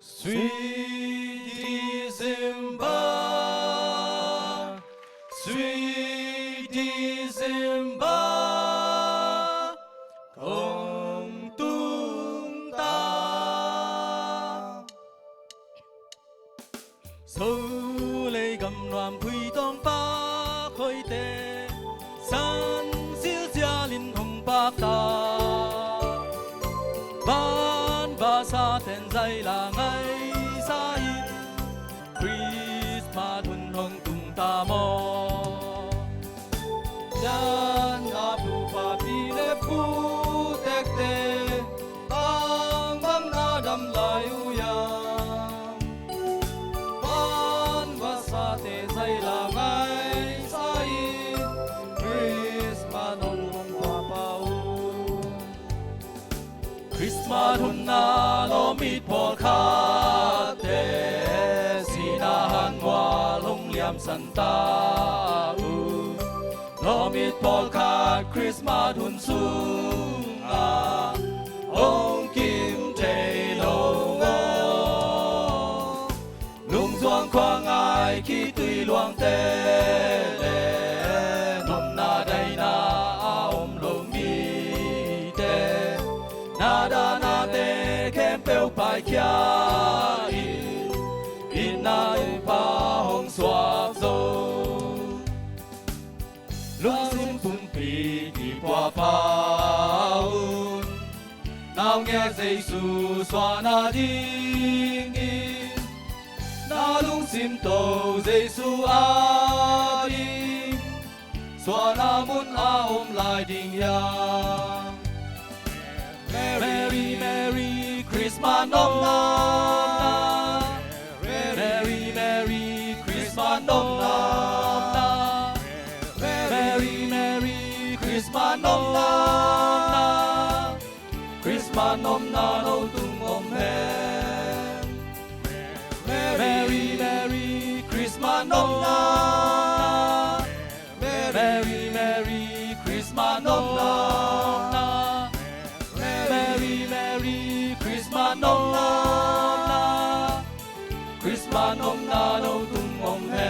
Sweet December, sweet December, không tung ta. Số lấy cầm loạn quỳ tông ba khơi tê, san xíu gia linh hồng bạc ta. Ban ba sa tên dây là ngày sa in, Christmas thuần hồng tung ta mò. Yan apu pa pile pu tek te, tang bang na dam lai uyang. Ban ba sa tên dây là ngày sa in, Christmas hồng pa pao. Christmas hun na lo mit po kha te sinahan wa long liam san ta u lo mit po kha Christmas hun sung a ong kim te lo ngo lung doang khoang ai khi tùy luang te le nom na dai na om lo mi te nada na te kem peu pai kia in na pa hong swap zo lung sim pum pi di qua paun nào nghe Giêsu xoa na ding in na lung sim to Giêsu a ding xoa na mun a om lai ding yang. Merry, Merry Christmas, nom na. Merry, Merry Christmas, nom na. Merry, Merry Christmas, nom na. Christmas, nom na, no tung om hen. Merry, Merry Christmas, nom na. Merry, Merry Christmas, nom na. Merry, Merry Christmas, nom na. Christmas, nom na, no tung om hen.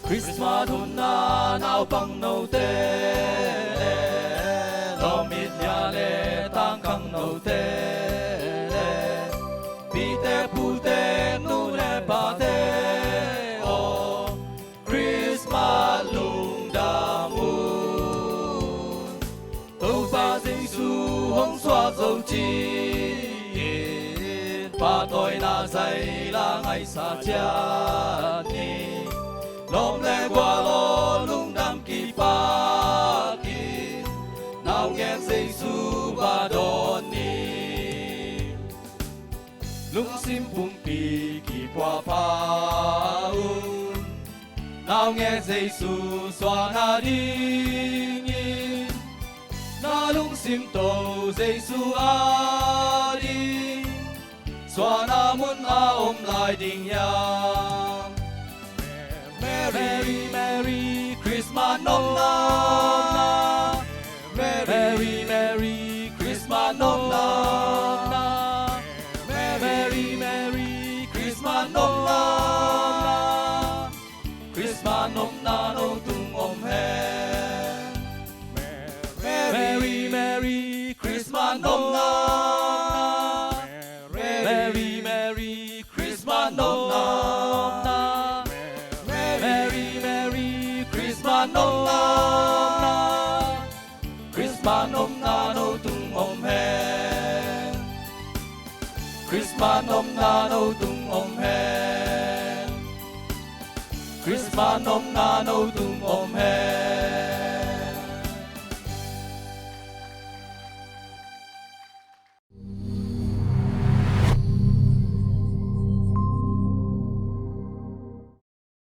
Christmas hôm na nào bằng nâu tê lo mít nhà lệ tăng căng nâu tê bi tê pu tê nu lệ ba tê o Christmas lung đà mun tâu ba Giêsu hong xoa dâu chi ba tôi na dây là ngày xa cha ni lom le qua lo lung đam kỳ pa kỳ nào nghe Giêsu ba đón ni lung sim pum pi kỳ qua pa nào nghe Giêsu xoa na ding in na lung sim to Giêsu a ding xoa na mun a om lai ding yang. Merry, Merry Christmas, nom na. Merry, Merry Christmas, nom na. Merry, Merry Christmas, nom na. Christmas, nom na, no tung om hen. Merry, Merry Christmas, nom na. Merry, Merry Christmas, nom na. Merry, Merry Christmas, nom na. Christmas, nom na, no tung om hen. Christmas, nom na, no tung om hen. Christmas, nom na, no tung om hen.